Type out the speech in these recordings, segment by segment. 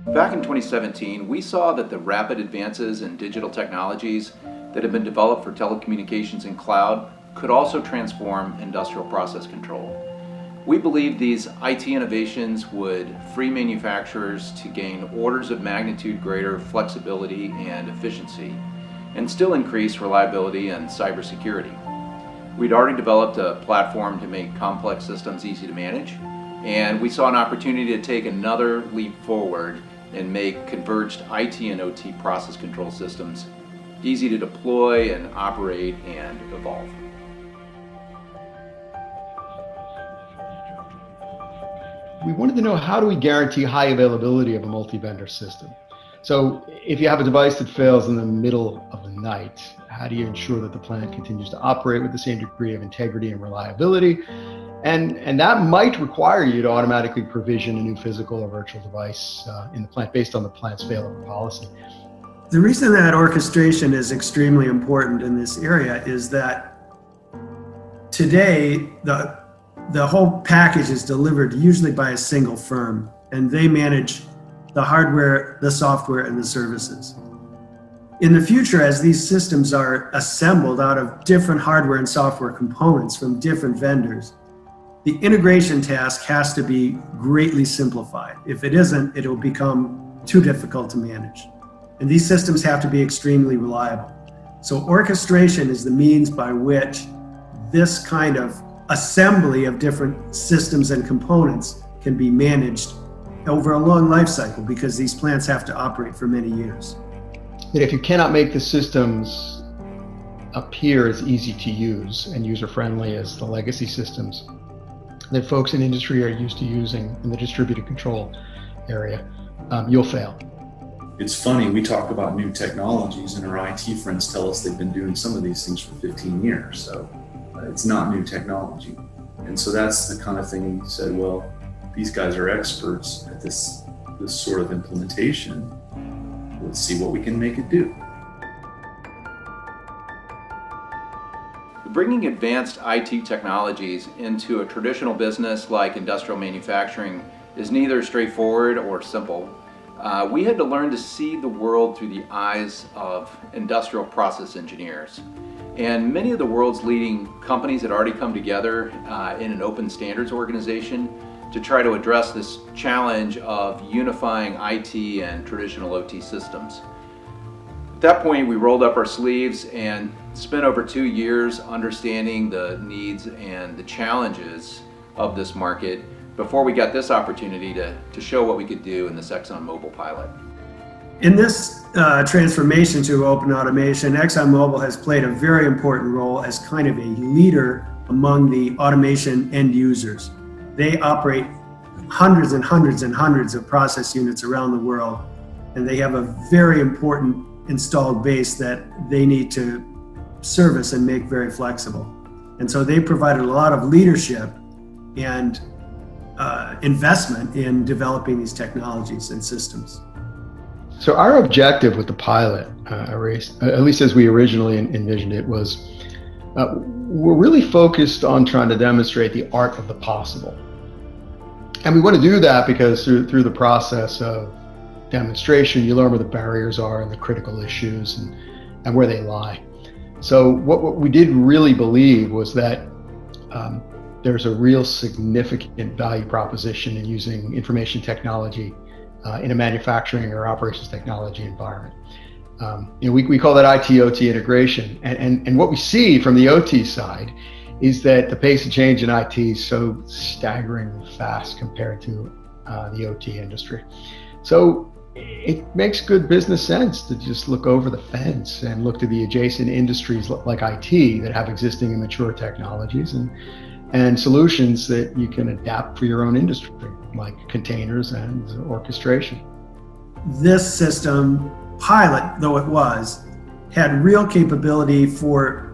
Back in 2017, we saw that the rapid advances in digital technologies that have been developed for telecommunications and cloud could also transform industrial process control. We believe these IT innovations would free manufacturers to gain orders of magnitude greater flexibility and efficiency, and still increase reliability and cybersecurity. We'd already developed a platform to make complex systems easy to manage, and we saw an opportunity to take another leap forward and make converged IT and OT process control systems easy to deploy and operate and evolve. We wanted to know, how do we guarantee high availability of a multi-vendor system? So if you have a device that fails in the middle of the night, how do you ensure that the plant continues to operate with the same degree of integrity and reliability? And that might require you to automatically provision a new physical or virtual device in the plant based on the plant's failover policy. The reason that orchestration is extremely important in this area is that today the whole package is delivered usually by a single firm, and they manage the hardware, the software, and the services. In the future, as these systems are assembled out of different hardware and software components from different vendors, the integration task has to be greatly simplified. If it isn't, it will become too difficult to manage. And these systems have to be extremely reliable. So orchestration is the means by which this kind of assembly of different systems and components can be managed over a long life cycle, because these plants have to operate for many years. That if you cannot make the systems appear as easy to use and user-friendly as the legacy systems that folks in industry are used to using in the distributed control area, you'll fail. It's funny, we talk about new technologies and our IT friends tell us they've been doing some of these things for 15 years, so it's not new technology. And so that's the kind of thing we said, well, these guys are experts at this sort of implementation. Let's see what we can make it do. Bringing advanced IT technologies into a traditional business like industrial manufacturing is neither straightforward or simple. We had to learn to see the world through the eyes of industrial process engineers. And many of the world's leading companies had already come together in an open standards organization to try to address this challenge of unifying IT and traditional OT systems. At that point, we rolled up our sleeves and spent over 2 years understanding the needs and the challenges of this market before we got this opportunity to show what we could do in this ExxonMobil pilot. In this transformation to open automation, ExxonMobil has played a very important role as kind of a leader among the automation end users. They operate hundreds and hundreds and hundreds of process units around the world, and they have a very important installed base that they need to service and make very flexible. And so they provided a lot of leadership and investment in developing these technologies and systems. So our objective with the pilot, at least as we originally envisioned it, was we're really focused on trying to demonstrate the art of the possible. And we want to do that because through the process of demonstration, you learn where the barriers are and the critical issues and where they lie. So what we did really believe was that there's a real significant value proposition in using information technology in a manufacturing or operations technology environment. We call that IT-OT integration. And what we see from the OT side is that the pace of change in IT is so staggeringly fast compared to the OT industry. So it makes good business sense to just look over the fence and look to the adjacent industries like IT that have existing and mature technologies and solutions that you can adapt for your own industry, like containers and orchestration. This system, pilot though it was, had real capability for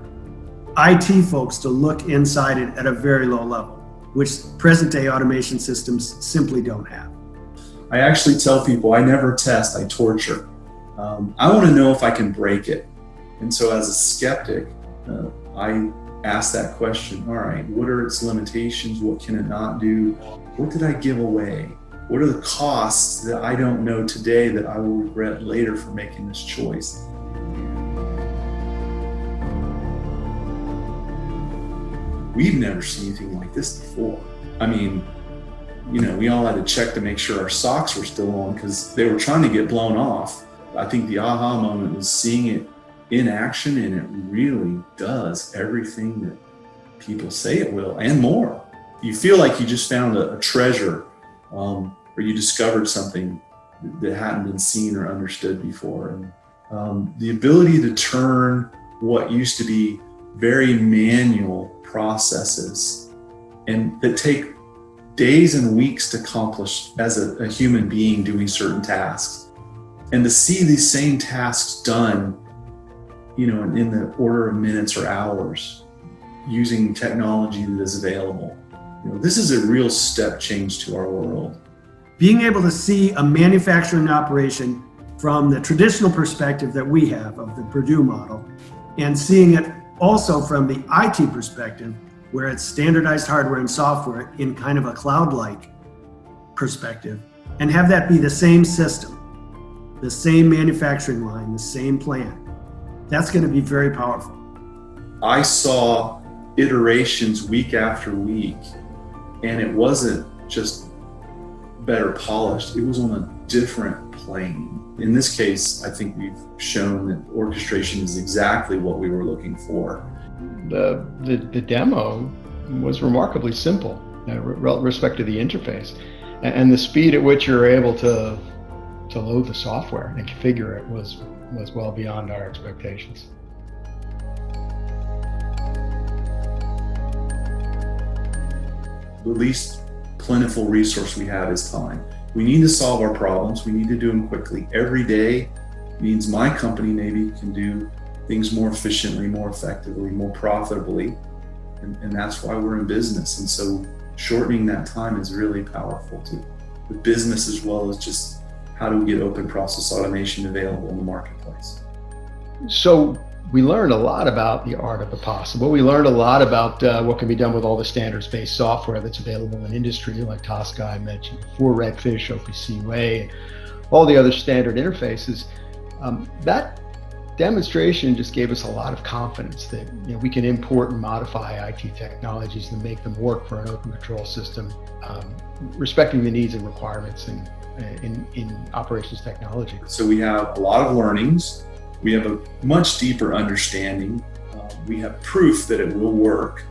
IT folks to look inside it at a very low level, which present-day automation systems simply don't have. I actually tell people I never test, I torture. I want to know if I can break it. And so as a skeptic, I ask that question, all right, what are its limitations? What can it not do? What did I give away? What are the costs that I don't know today that I will regret later for making this choice? We've never seen anything like this before. I mean, we all had to check to make sure our socks were still on because they were trying to get blown off. I think the aha moment was seeing it in action, and it really does everything that people say it will and more. You feel like you just found a treasure, or you discovered something that hadn't been seen or understood before. And the ability to turn what used to be very manual processes and that take days and weeks to accomplish as a human being doing certain tasks, and to see these same tasks done, in the order of minutes or hours using technology that is available. This is a real step change to our world. Being able to see a manufacturing operation from the traditional perspective that we have of the Purdue model, and seeing it also from the IT perspective, where it's standardized hardware and software in kind of a cloud-like perspective, and have that be the same system, the same manufacturing line, the same plant. That's going to be very powerful. I saw iterations week after week, and it wasn't just better polished, it was on a different plane. In this case, I think we've shown that orchestration is exactly what we were looking for. The demo was remarkably simple with respect to the interface, and the speed at which you're able to load the software and configure it was well beyond our expectations. The least plentiful resource we have is time. We need to solve our problems. We need to do them quickly. Every day means my company maybe can do things more efficiently, more effectively, more profitably. And that's why we're in business. And so shortening that time is really powerful to the business, as well as just how do we get open process automation available in the marketplace. So we learned a lot about the art of the possible. We learned a lot about what can be done with all the standards-based software that's available in industry, like Tosca I mentioned before, Redfish, OPC Way, all the other standard interfaces. That demonstration just gave us a lot of confidence that we can import and modify IT technologies and make them work for an open control system, respecting the needs and requirements in operations technology. So we have a lot of learnings. We have a much deeper understanding. We have proof that it will work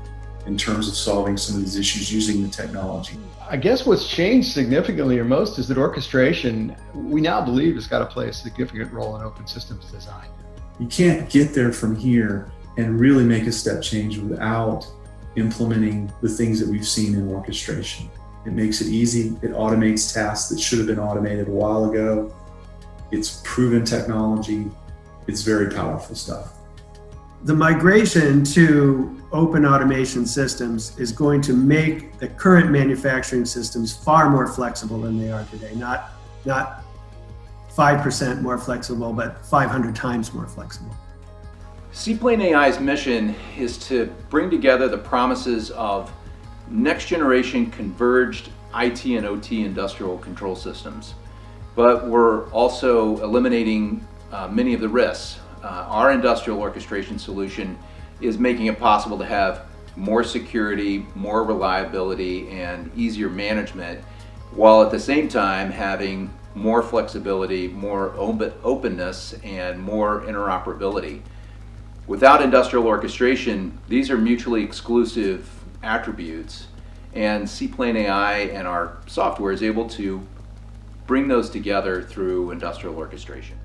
in terms of solving some of these issues using the technology. I guess what's changed significantly or most is that orchestration, we now believe, has got to play a significant role in open systems design. You can't get there from here and really make a step change without implementing the things that we've seen in orchestration. It makes it easy. It automates tasks that should have been automated a while ago. It's proven technology. It's very powerful stuff. The migration to open automation systems is going to make the current manufacturing systems far more flexible than they are today. Not 5% more flexible, but 500 times more flexible. CPLANE.ai's mission is to bring together the promises of next generation converged IT and OT industrial control systems. But we're also eliminating many of the risks. Our industrial orchestration solution is making it possible to have more security, more reliability, and easier management, while at the same time having more flexibility, more openness, and more interoperability. Without industrial orchestration, these are mutually exclusive attributes, and CPLANE.ai and our software is able to bring those together through industrial orchestration.